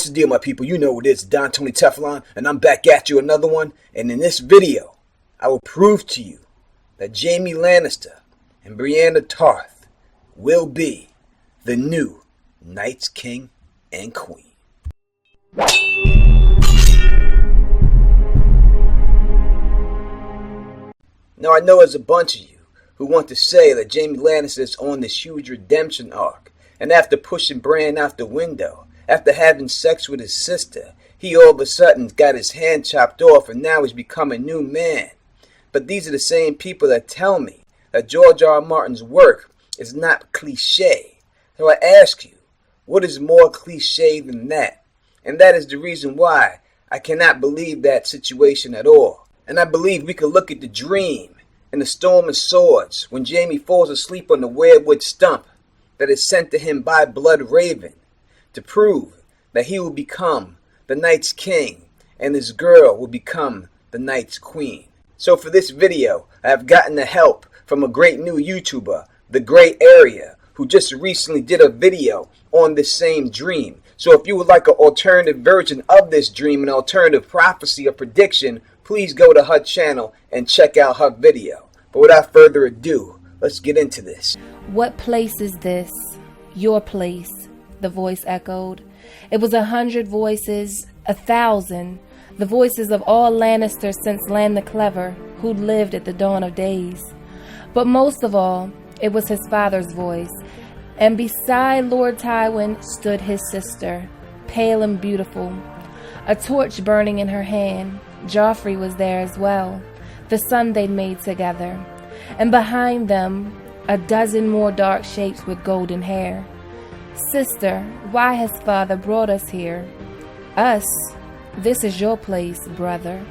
the deal, my people? You know what it is, Don Tony Teflon, and I'm back at you another one. And in this video, I will prove to you that Jaime Lannister and Brienne of Tarth will be the new Night's King and Queen. Now I know there's a bunch of you who want to say that Jaime Lannister is on this huge redemption arc, and after pushing Brienne out the window, after having sex with his sister, he all of a sudden got his hand chopped off and now he's become a new man. But these are the same people that tell me that George R. R. Martin's work is not cliche. So I ask you, what is more cliche than that? And that is the reason why I cannot believe that situation at all. And I believe we could look at the dream in the Storm of Swords when Jaime falls asleep on the Weirwood stump that is sent to him by Blood Raven to prove that he will become the Night's King and this girl will become the Night's Queen. So for this video, I have gotten the help from a great new YouTuber, The Gray Area, who just recently did a video on this same dream. So if you would like an alternative version of this dream, an alternative prophecy or prediction, please go to her channel and check out her video. But without further ado, let's get into this. What place is this? Your place, the voice echoed. It was 100 voices, 1,000, the voices of all Lannisters since Lan the Clever, who'd lived at the dawn of days. But most of all, it was his father's voice, and beside Lord Tywin stood his sister, pale and beautiful, a torch burning in her hand. Joffrey was there as well, the son they'd made together, and behind them, a dozen more dark shapes with golden hair. Sister, why has father brought us here? Us? This is your place, brother.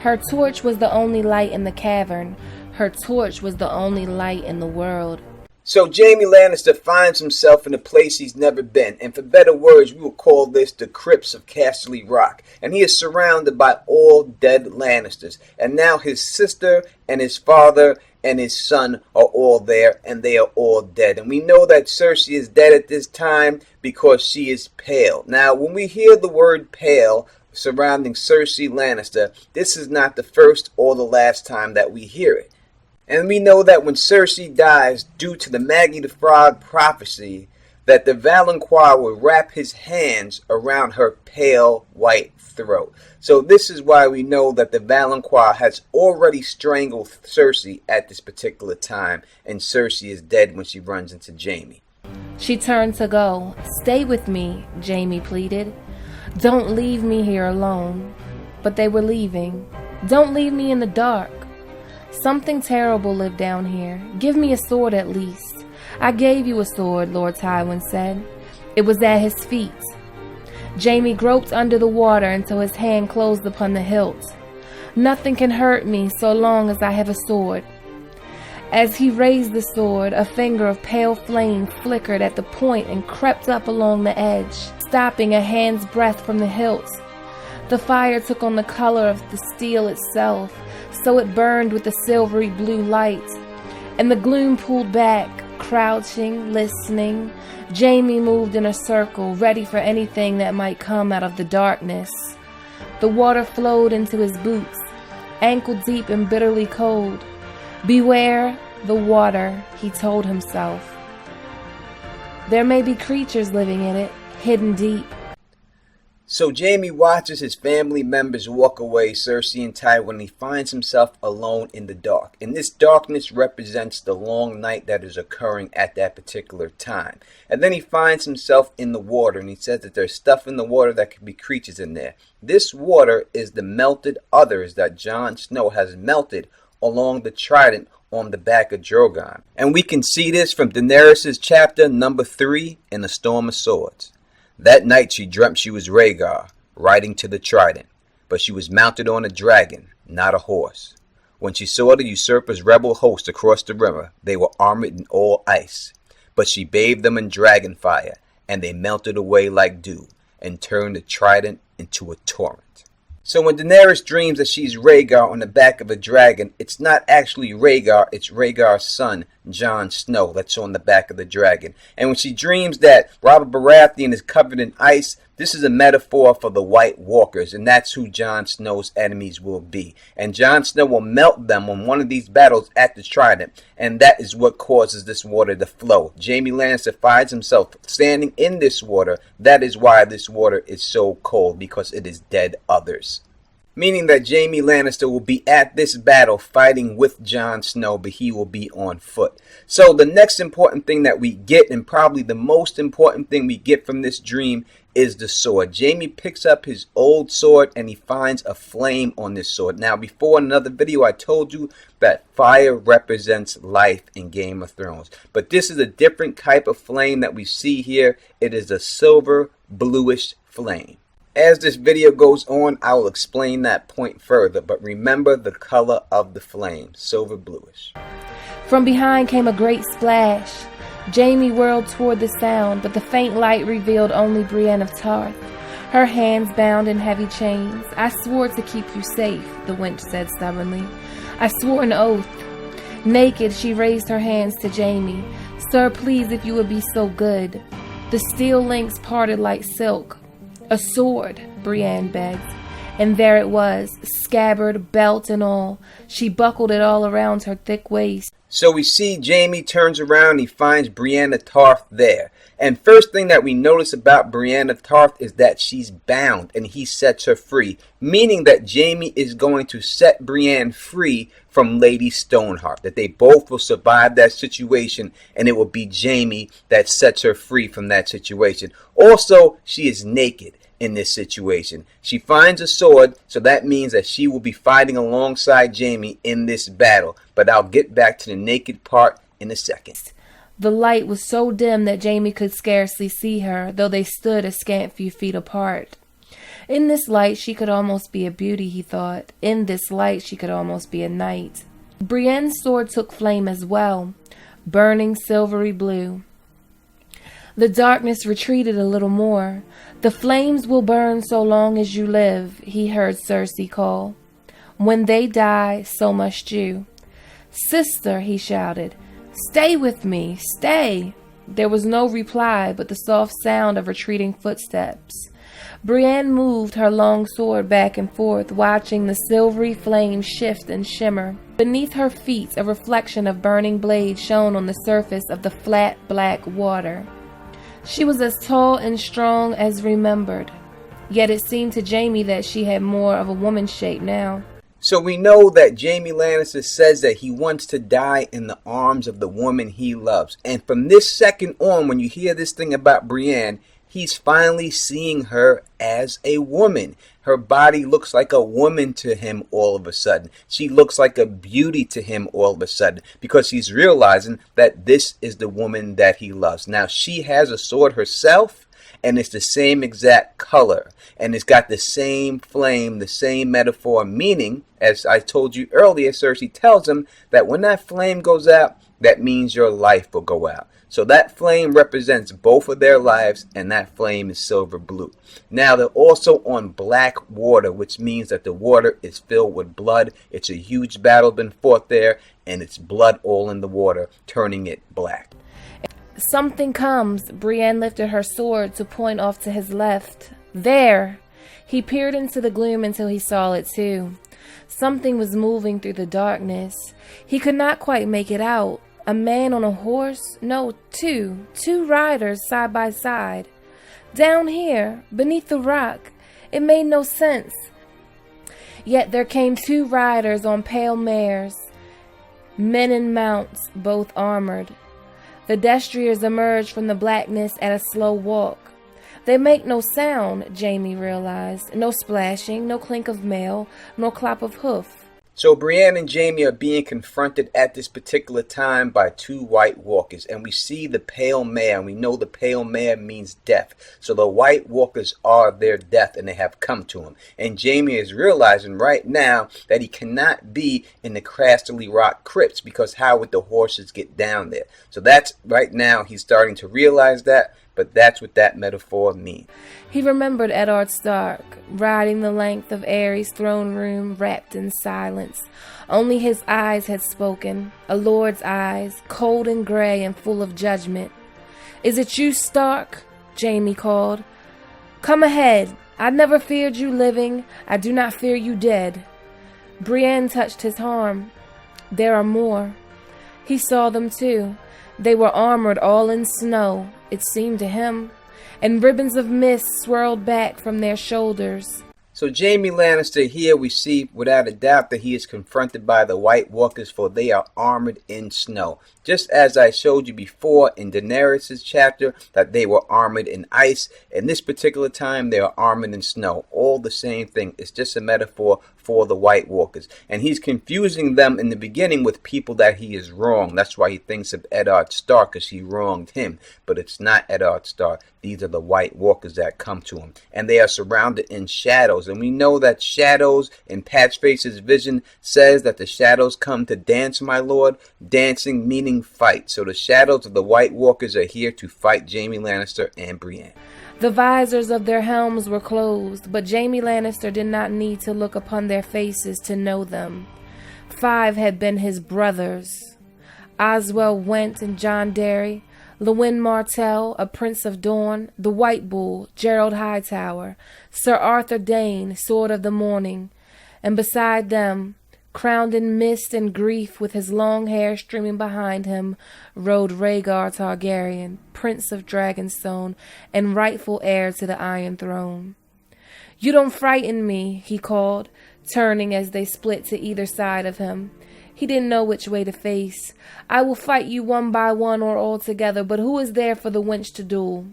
Her torch was the only light in the cavern. Her torch was the only light in the world. So Jaime Lannister finds himself in a place he's never been, and for better words, we will call this the Crypts of Casterly Rock. And he is surrounded by all dead Lannisters, and now his sister and his father and his son are all there, and they are all dead. And we know that Cersei is dead at this time because she is pale. Now, when we hear the word pale surrounding Cersei Lannister, this is not the first or the last time that we hear it. And we know that when Cersei dies, due to the Maggie the Frog prophecy, that the Valancourt will wrap his hands around her pale white throat. So this is why we know that the Valancourt has already strangled Cersei at this particular time, and Cersei is dead when she runs into Jaime. She turned to go. Stay with me, Jaime pleaded. Don't leave me here alone. But they were leaving. Don't leave me in the dark. Something terrible lived down here. Give me a sword at least. I gave you a sword, Lord Tywin said. It was at his feet. Jaime groped under the water until his hand closed upon the hilt. Nothing can hurt me so long as I have a sword. As he raised the sword, a finger of pale flame flickered at the point and crept up along the edge, stopping a hand's breadth from the hilt. The fire took on the color of the steel itself, so it burned with a silvery blue light, and the gloom pulled back. Crouching, listening, Jaime moved in a circle, ready for anything that might come out of the darkness. The water flowed into his boots, ankle deep and bitterly cold. Beware the water, he told himself. There may be creatures living in it, hidden deep. So Jaime watches his family members walk away, Cersei and Tywin, and he finds himself alone in the dark. And this darkness represents the long night that is occurring at that particular time. And then he finds himself in the water, and he says that there's stuff in the water that could be creatures in there. This water is the melted others that Jon Snow has melted along the trident on the back of Drogon. And we can see this from Daenerys' chapter number 3 in the Storm of Swords. That night she dreamt she was Rhaegar, riding to the trident, but she was mounted on a dragon, not a horse. When she saw the usurper's rebel host across the river, they were armored in all ice, but she bathed them in dragon fire, and they melted away like dew, and turned the trident into a torrent. So when Daenerys dreams that she's Rhaegar on the back of a dragon, it's not actually Rhaegar, it's Rhaegar's son, Jon Snow, that's on the back of the dragon. And when she dreams that Robert Baratheon is covered in ice, this is a metaphor for the White Walkers, and that's who Jon Snow's enemies will be. And Jon Snow will melt them on one of these battles at the Trident, and that is what causes this water to flow. Jaime Lannister finds himself standing in this water. That is why this water is so cold, because it is dead others. Meaning that Jaime Lannister will be at this battle fighting with Jon Snow, but he will be on foot. So the next important thing that we get, and probably the most important thing we get from this dream, is the sword. Jaime picks up his old sword and he finds a flame on this sword. Now, before in another video, I told you that fire represents life in Game of Thrones. But this is a different type of flame that we see here. It is a silver bluish flame. As this video goes on, I will explain that point further, but remember the color of the flame, silver bluish. From behind came a great splash. Jaime whirled toward the sound, but the faint light revealed only Brienne of Tarth, her hands bound in heavy chains. "I swore to keep you safe," the wench said stubbornly. "I swore an oath." Naked, she raised her hands to Jaime. "Sir, please, if you would be so good." The steel links parted like silk. "A sword," Brienne begged. And there it was, scabbard, belt, and all. She buckled it all around her thick waist. So we see Jaime turns around and he finds Brienne of Tarth there. And first thing that we notice about Brienne of Tarth is that she's bound and he sets her free. Meaning that Jaime is going to set Brienne free from Lady Stoneheart. That they both will survive that situation and it will be Jaime that sets her free from that situation. Also, she is naked in this situation. She finds a sword, so that means that she will be fighting alongside Jaime in this battle. But I'll get back to the naked part in a second. The light was so dim that Jaime could scarcely see her, though they stood a scant few feet apart. In this light she could almost be a beauty, he thought. In this light she could almost be a knight. Brienne's sword took flame as well, burning silvery blue. The darkness retreated a little more. "The flames will burn so long as you live," he heard Cersei call. "When they die, so must you." "Sister," he shouted, "stay with me, stay." There was no reply but the soft sound of retreating footsteps. Brienne moved her long sword back and forth, watching the silvery flame shift and shimmer. Beneath her feet, a reflection of burning blades shone on the surface of the flat black water. She was as tall and strong as remembered, yet it seemed to Jaime that she had more of a woman's shape now. So we know that Jaime Lannister says that he wants to die in the arms of the woman he loves. And from this second on, when you hear this thing about Brienne, he's finally seeing her as a woman. Her body looks like a woman to him all of a sudden. She looks like a beauty to him all of a sudden because he's realizing that this is the woman that he loves. Now, she has a sword herself, and it's the same exact color, and it's got the same flame, the same metaphor, meaning, as I told you earlier, Cersei tells him that when that flame goes out, that means your life will go out. So that flame represents both of their lives, and that flame is silver blue. Now they're also on black water, which means that the water is filled with blood. It's a huge battle been fought there, and it's blood all in the water, turning it black. "Something comes." Brienne lifted her sword to point off to his left. "There!" He peered into the gloom until he saw it too. Something was moving through the darkness. He could not quite make it out. A man on a horse? No, two riders side by side. Down here, beneath the rock. It made no sense. Yet there came two riders on pale mares, men in mounts, both armored. The destriers emerged from the blackness at a slow walk. They make no sound, Jaime realized. No splashing, no clink of mail, nor clap of hoof. So Brienne and Jaime are being confronted at this particular time by two White Walkers, and we see the pale mare, and we know the pale mare means death. So the White Walkers are their death, and they have come to him. And Jaime is realizing right now that he cannot be in the Casterly Rock crypts, because how would the horses get down there? So that's right now he's starting to realize that. but that's what that metaphor means. He remembered Eddard Stark, riding the length of Aerys' throne room wrapped in silence. Only his eyes had spoken, a lord's eyes, cold and gray and full of judgment. "Is it you, Stark?" Jaime called. "Come ahead. I never feared you living. I do not fear you dead." Brienne touched his arm. "There are more." He saw them too. They were armored all in snow, it seemed to him, and ribbons of mist swirled back from their shoulders. So Jaime Lannister here we see without a doubt that he is confronted by the White Walkers, for they are armored in snow. Just as I showed you before in Daenerys' chapter that they were armored in ice, in this particular time they are armored in snow. All the same thing. It's just a metaphor for the White Walkers. And he's confusing them in the beginning with people that he is wrong. That's why he thinks of Eddard Stark, because he wronged him. But it's not Eddard Stark. These are the White Walkers that come to him. And they are surrounded in shadows. And we know that shadows in Patchface's vision says that the shadows come to dance, my lord. Dancing meaning fight. So the shadows of the White Walkers are here to fight Jaime Lannister and Brienne. The visors of their helms were closed, but Jaime Lannister did not need to look upon their faces to know them. 5 had been his brothers. Oswell Went and John Derry, Lewin Martell, a Prince of Dorne, the White Bull, Gerald Hightower, Sir Arthur Dayne, Sword of the Morning, and beside them, crowned in mist and grief with his long hair streaming behind him, rode Rhaegar Targaryen, Prince of Dragonstone and rightful heir to the Iron Throne. "You don't frighten me," he called, turning as they split to either side of him. He didn't know which way to face. "I will fight you one by one or all together, but who is there for the wench to duel?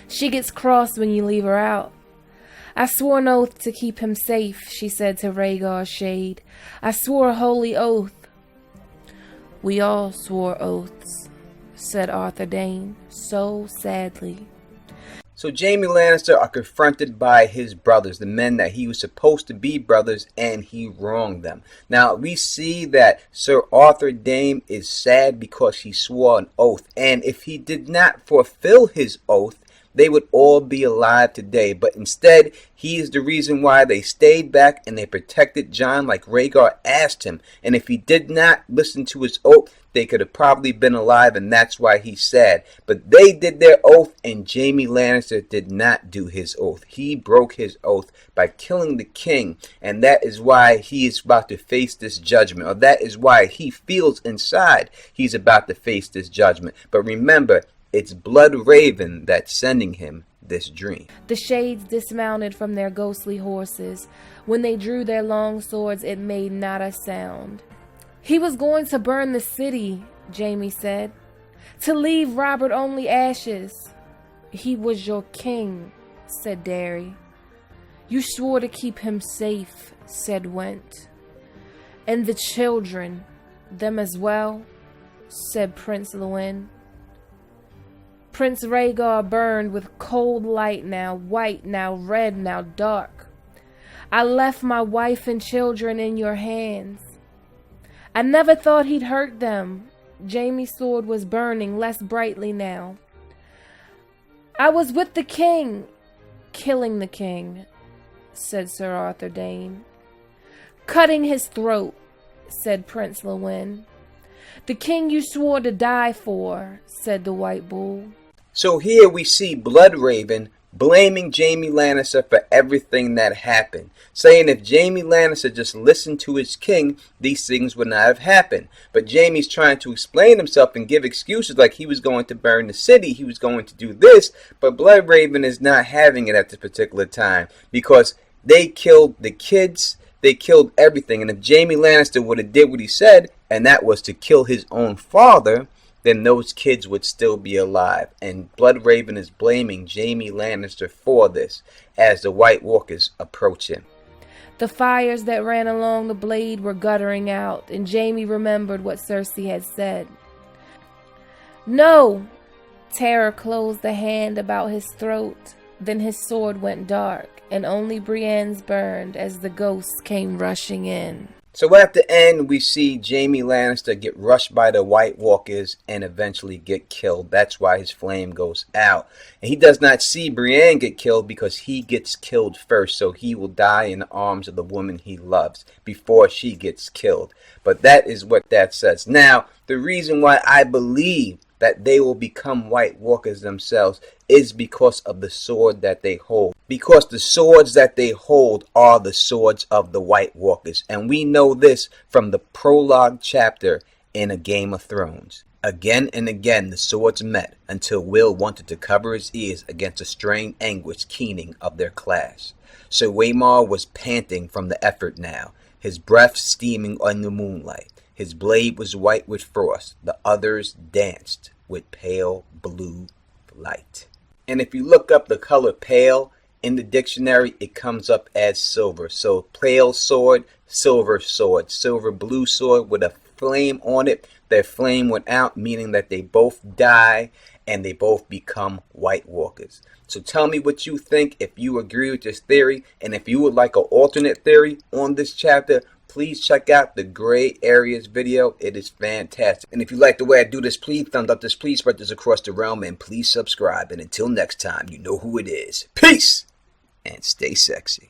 She gets cross when you leave her out." "I swore an oath to keep him safe," she said to Rhaegar's shade. "I swore a holy oath." "We all swore oaths," said Arthur Dayne, so sadly. So Jaime Lannister are confronted by his brothers, the men that he was supposed to be brothers, and he wronged them. Now we see that Sir Arthur Dayne is sad because he swore an oath, and if he did not fulfill his oath, they would all be alive today. But instead, he is the reason why they stayed back and they protected Jon like Rhaegar asked him. And if he did not listen to his oath, they could have probably been alive, and that's why he's sad. But they did their oath, and Jaime Lannister did not do his oath. He broke his oath by killing the king, and that is why he is about to face this judgment, or that is why he feels inside he's about to face this judgment. But remember, it's Blood Raven that's sending him this dream. The shades dismounted from their ghostly horses. When they drew their long swords, it made not a sound. "He was going to burn the city," Jaime said, "to leave Robert only ashes." "He was your king," said Derry. "You swore to keep him safe," said Went. "And the children, them as well," said Prince Lewin. Prince Rhaegar burned with cold light, now white, now red, now dark. "I left my wife and children in your hands. I never thought he'd hurt them." Jaime's sword was burning less brightly now. "I was with the king." "Killing the king," said Sir Arthur Dayne. "Cutting his throat," said Prince Lewin. "The king you swore to die for," said the White Bull. So here we see Blood Raven blaming Jaime Lannister for everything that happened, saying if Jaime Lannister just listened to his king, these things would not have happened. But Jaime's trying to explain himself and give excuses like he was going to burn the city, he was going to do this, but Blood Raven is not having it at this particular time because they killed the kids, they killed everything. And if Jaime Lannister would have did what he said, and that was to kill his own father, then those kids would still be alive. And Blood Raven is blaming Jaime Lannister for this as the White Walkers approach him. The fires that ran along the blade were guttering out, and Jaime remembered what Cersei had said. "No!" Terror closed the hand about his throat. Then his sword went dark, and only Brienne's burned as the ghosts came rushing in. So at the end, we see Jaime Lannister get rushed by the White Walkers and eventually get killed. That's why his flame goes out. And he does not see Brienne get killed because he gets killed first. So he will die in the arms of the woman he loves before she gets killed. But that is what that says. Now, the reason why I believe that they will become White Walkers themselves is because of the sword that they hold. Because the swords that they hold are the swords of the White Walkers. And we know this from the prologue chapter in A Game of Thrones. Again and again the swords met until Will wanted to cover his ears against the strained anguish keening of their clash. Sir Waymar was panting from the effort now, his breath steaming in the moonlight. His blade was white with frost. The others danced with pale blue light. And if you look up the color pale in the dictionary, it comes up as silver. So pale sword, silver blue sword with a flame on it. Their flame went out, meaning that they both die and they both become White Walkers. So tell me what you think, if you agree with this theory, and if you would like an alternate theory on this chapter, please check out the Gray Areas video. It is fantastic. And if you like the way I do this, please thumbs up this, please spread this across the realm, and please subscribe. And until next time, you know who it is. Peace! And stay sexy.